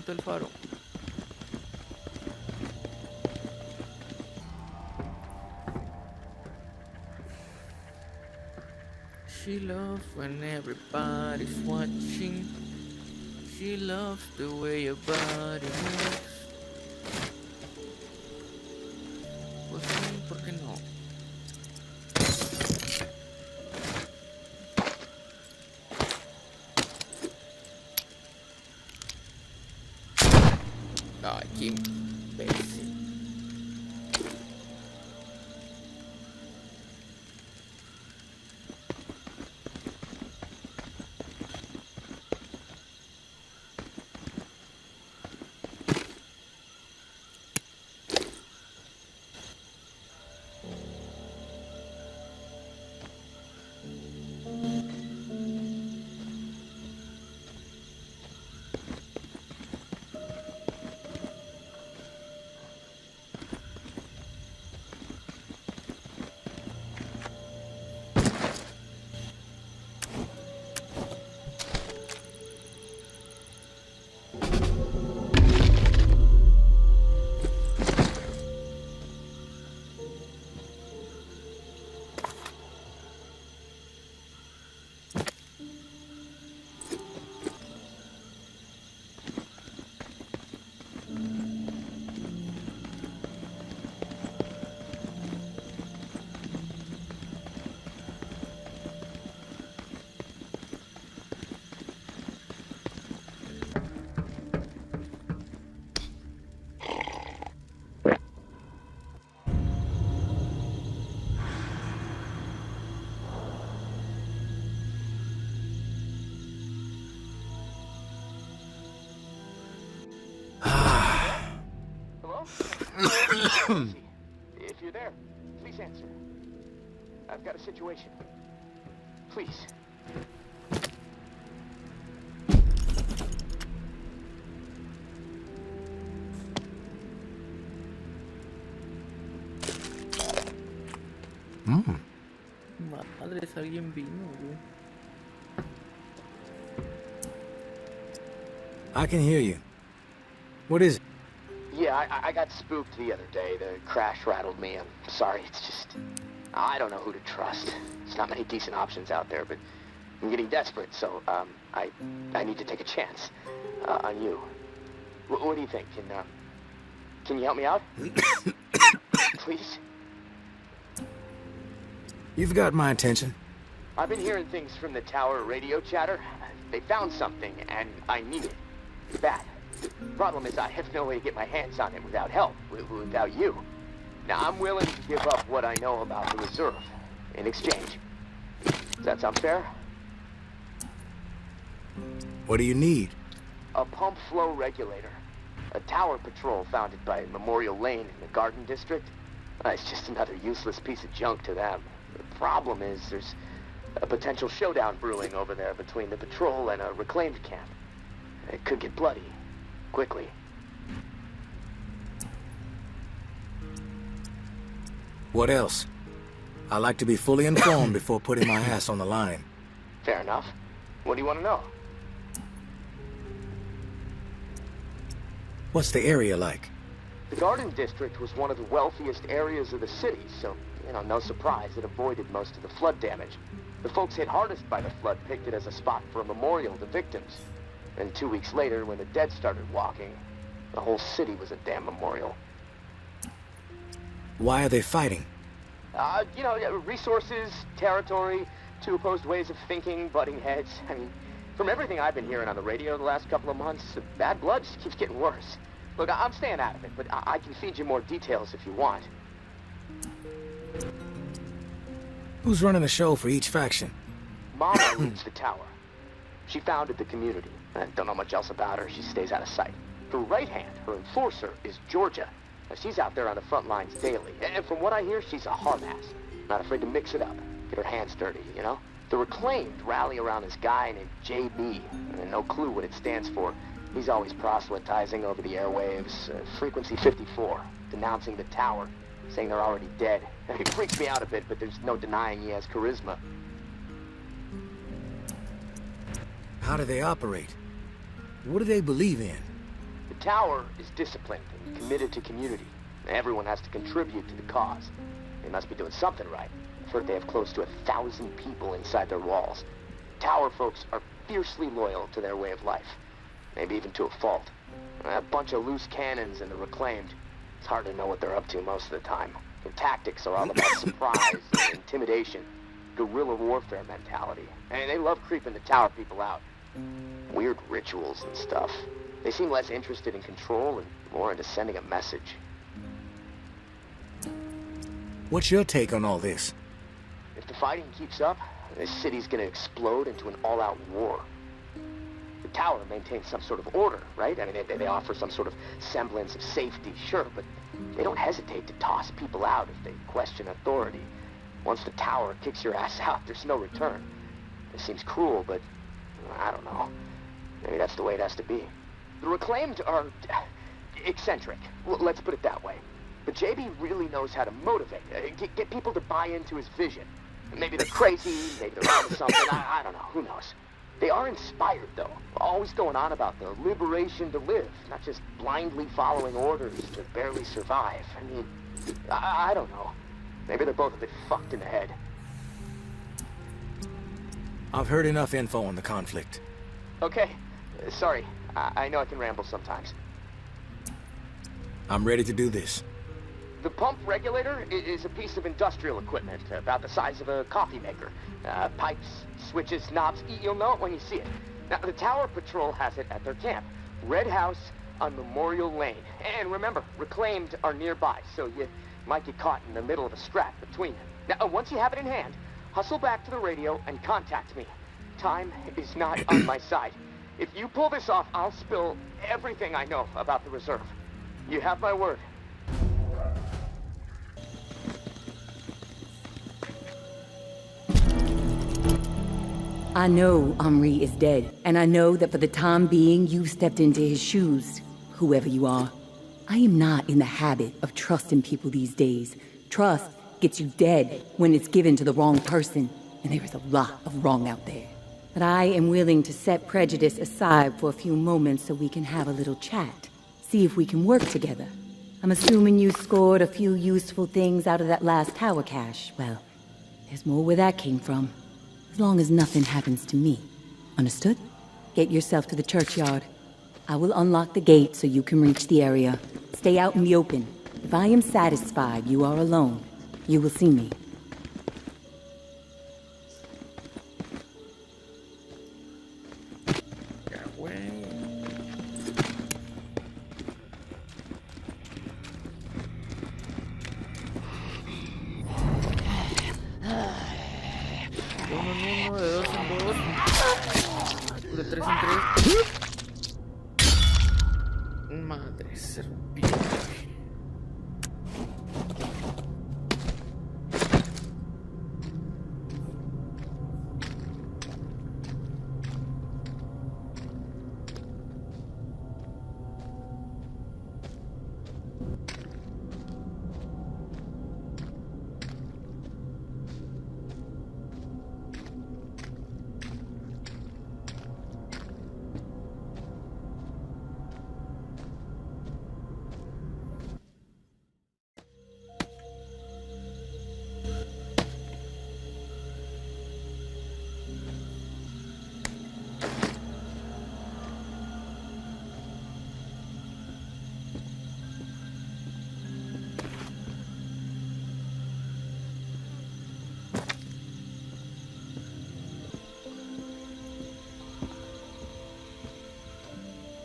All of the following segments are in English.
está el faro. She loves when everybody's watching. She loves the way your body moves. Pues sí, ¿por qué no? Ay, qué imbécil. If you're there, please answer. I've got a situation. Please. Madres, alguien vino, güey. I can hear you. What is it? Yeah, I got spooked the other day. The crash rattled me. I'm sorry. It's just... I don't know who to trust. There's not many decent options out there, but I'm getting desperate, so, I need to take a chance, on you. What do you think? Can you help me out? Please? You've got my attention. I've been hearing things from the tower radio chatter. They found something, and I need it. Bad. Problem is, I have no way to get my hands on it without help, without you. Now, I'm willing to give up what I know about the reserve in exchange. Does that sound fair? What do you need? A pump flow regulator. A tower patrol founded by Memorial Lane in the Garden District. It's just another useless piece of junk to them. The problem is, there's a potential showdown brewing over there between the patrol and a reclaimed camp. It could get bloody. Quickly. What else? I like to be fully informed before putting my ass on the line. Fair enough. What do you want to know? What's the area like? The Garden District was one of the wealthiest areas of the city, so, no surprise it avoided most of the flood damage. The folks hit hardest by the flood picked it as a spot for a memorial to victims. And 2 weeks later, when the dead started walking, the whole city was a damn memorial. Why are they fighting? Resources, territory, two opposed ways of thinking, butting heads. I mean, from everything I've been hearing on the radio the last couple of months, the bad blood just keeps getting worse. Look, I'm staying out of it, but I can feed you more details if you want. Who's running the show for each faction? Mama leads the tower. She founded the community. I don't know much else about her. She stays out of sight. Her right hand, her enforcer, is Georgia. Now, she's out there on the front lines daily. And from what I hear, she's a hard ass. Not afraid to mix it up. Get her hands dirty, The reclaimed rally around this guy named JB. And no clue what it stands for. He's always proselytizing over the airwaves. Frequency 54. Denouncing the tower. Saying they're already dead. It freaks me out a bit, but there's no denying he has charisma. How do they operate? What do they believe in? tower is disciplined and committed to community. Everyone has to contribute to the cause. They must be doing something right. I've heard they have close to 1,000 people inside their walls. Tower folks are fiercely loyal to their way of life. Maybe even to a fault. A bunch of loose cannons in the Reclaimed. It's hard to know what they're up to most of the time. Their tactics are all about surprise and intimidation. Guerrilla warfare mentality. And they love creeping the tower people out. Weird rituals and stuff. They seem less interested in control and more into sending a message. What's your take on all this? If the fighting keeps up, this city's gonna explode into an all-out war. The tower maintains some sort of order, right? I mean, they offer some sort of semblance of safety, sure, but they don't hesitate to toss people out if they question authority. Once the tower kicks your ass out, there's no return. It seems cruel, but I don't know. Maybe that's the way it has to be. The Reclaimed are eccentric, let's put it that way. But JB really knows how to motivate, get people to buy into his vision. Maybe they're crazy, maybe they're onto something, I don't know, who knows. They are inspired, though, always going on about the liberation to live, not just blindly following orders to barely survive. I mean, I don't know. Maybe they're both a bit fucked in the head. I've heard enough info on the conflict. Okay, sorry. I know I can ramble sometimes. I'm ready to do this. The pump regulator is a piece of industrial equipment about the size of a coffee maker. Pipes, switches, knobs, you'll know it when you see it. Now, the Tower Patrol has it at their camp. Red House on Memorial Lane. And remember, Reclaimed are nearby, so you might get caught in the middle of a strap between them. Now, once you have it in hand, hustle back to the radio and contact me. Time is not on my side. If you pull this off, I'll spill everything I know about the reserve. You have my word. I know Henri is dead, and I know that for the time being, you've stepped into his shoes, whoever you are. I am not in the habit of trusting people these days. Trust gets you dead when it's given to the wrong person, and there is a lot of wrong out there. But I am willing to set prejudice aside for a few moments so we can have a little chat. See if we can work together. I'm assuming you scored a few useful things out of that last tower cache. Well, there's more where that came from. As long as nothing happens to me. Understood? Get yourself to the churchyard. I will unlock the gate so you can reach the area. Stay out in the open. If I am satisfied you are alone, you will see me. De 3 en 3. Madre serpiente.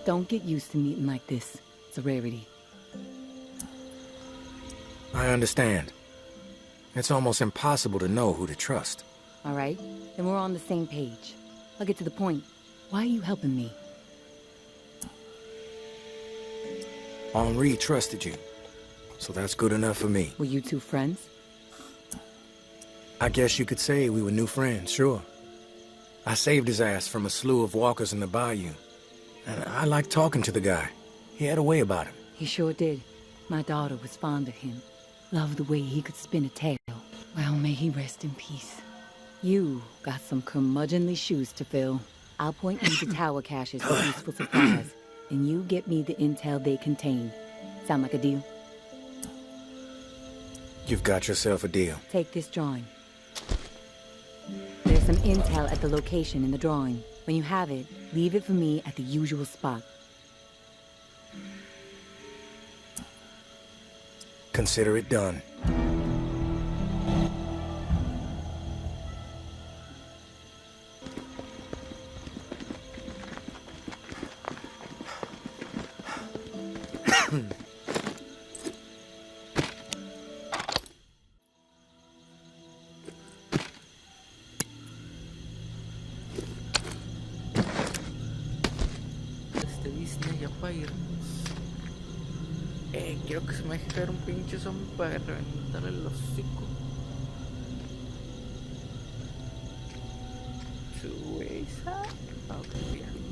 Don't get used to meeting like this. It's a rarity. I understand. It's almost impossible to know who to trust. All right, then we're on the same page. I'll get to the point. Why are you helping me? Henri trusted you, so that's good enough for me. Were you two friends? I guess you could say we were new friends, sure. I saved his ass from a slew of walkers in the bayou. And I liked talking to the guy. He had a way about him. He sure did. My daughter was fond of him. Loved the way he could spin a tale. Well, may he rest in peace. You got some curmudgeonly shoes to fill. I'll point you to tower caches for useful supplies. and you get me the intel they contain. Sound like a deal? You've got yourself a deal. Take this drawing. There's some intel at the location in the drawing. When you have it, leave it for me at the usual spot. Consider it done. Disney ya para irnos. Quiero que se me deje caer un pinche zombie para reventarle el hocico. Sueza. Ok, bien.